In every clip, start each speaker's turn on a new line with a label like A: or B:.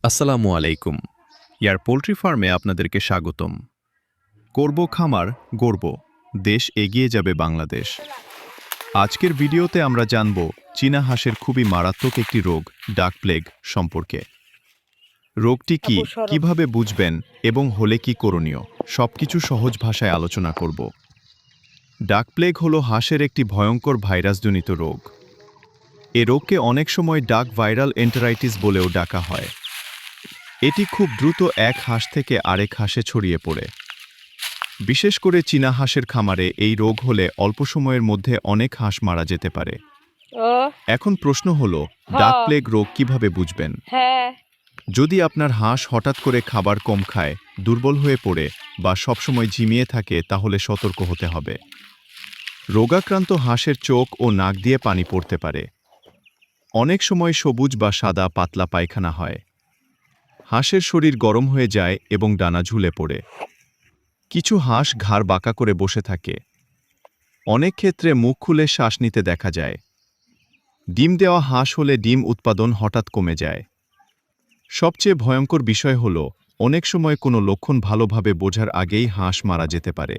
A: আসসালামু আলাইকুম। ইয়ার পোল্ট্রি ফার্মে আপনাদেরকে স্বাগতম। করব খামার, গর্ব, দেশ এগিয়ে যাবে বাংলাদেশ। আজকের ভিডিওতে আমরা জানব চীনা হাঁসের খুবই মারাত্মক একটি রোগ, ডাক প্লেগ সম্পর্কে। রোগটি কি, কিভাবে বুঝবেন এবং হলে কি করণীয়, সবকিছু সহজ ভাষায় আলোচনা করব। ডাক প্লেগ হলো হাঁসের একটি ভয়ঙ্কর ভাইরাসজনিত রোগ। এ রোগকে অনেক সময় ডাক ভাইরাল এন্টেরাইটিস বলেও ডাকা হয়। এটি খুব দ্রুত এক হাঁস থেকে আরেক হাঁসে ছড়িয়ে পড়ে। বিশেষ করে চীনা হাঁসের খামারে এই রোগ হলে অল্প সময়ের মধ্যে অনেক হাঁস মারা যেতে পারে। এখন প্রশ্ন হলো, ডাক প্লেগ রোগ কিভাবে বুঝবেন? যদি আপনার হাঁস হঠাৎ করে খাবার কম খায়, দুর্বল হয়ে পড়ে বা সবসময় ঝিমিয়ে থাকে, তাহলে সতর্ক হতে হবে। রোগাক্রান্ত হাঁসের চোখ ও নাক দিয়ে পানি পড়তে পারে। অনেক সময় সবুজ বা সাদা পাতলা পায়খানা হয়। হাঁসের শরীর গরম হয়ে যায় এবং ডানা ঝুলে পড়ে। কিছু হাঁস ঘাড় বাঁকা করে বসে থাকে। অনেক ক্ষেত্রে মুখ খুলে শ্বাস নিতে দেখা যায়। ডিম দেওয়া হাঁস হলে ডিম উৎপাদন হঠাৎ কমে যায়। সবচেয়ে ভয়ঙ্কর বিষয় হল, অনেক সময় কোনো লক্ষণ ভালোভাবে বোঝার আগেই হাঁস মারা যেতে পারে।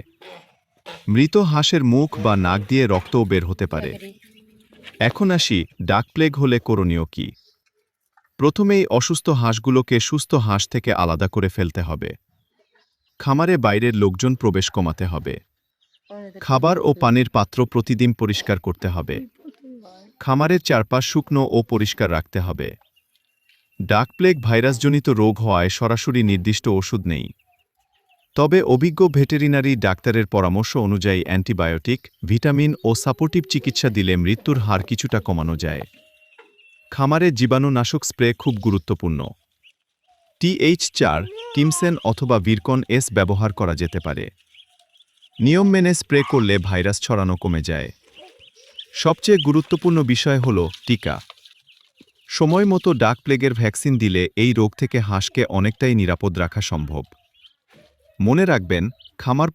A: মৃত হাঁসের মুখ বা নাক দিয়ে রক্তও বের হতে পারে। এখন আসি, ডাক প্লেগ হলে করণীয় কি? প্রথমেই অসুস্থ হাঁসগুলোকে সুস্থ হাঁস থেকে আলাদা করে ফেলতে হবে। খামারে বাইরের লোকজন প্রবেশ কমাতে হবে। খাবার ও পানির পাত্র প্রতিদিন পরিষ্কার করতে হবে। খামারের চারপাশ শুকনো ও পরিষ্কার রাখতে হবে। ডাক প্লেগ ভাইরাসজনিত রোগ হওয়ায় সরাসরি নির্দিষ্ট ওষুধ নেই। তবে অভিজ্ঞ ভেটেরিনারি ডাক্তারের পরামর্শ অনুযায়ী অ্যান্টিবায়োটিক, ভিটামিন ও সাপোর্টিভ চিকিৎসা দিলে মৃত্যুর হার কিছুটা কমানো যায়। খামারে জীবাণুনাশক স্প্রে খুব গুরুত্বপূর্ণ। TH4, টিমসেন অথবা ভিরকন এস ব্যবহার করা যেতে পারে। নিয়ম মেনে স্প্রে করলে ভাইরাস ছড়ানো কমে যায়। সবচেয়ে গুরুত্বপূর্ণ বিষয় হল টিকা। সময় মতো ডাক প্লেগের ভ্যাকসিন দিলে এই রোগ থেকে হাঁসকে অনেকটাই নিরাপদ রাখা সম্ভব। মনে রাখবেন, খামার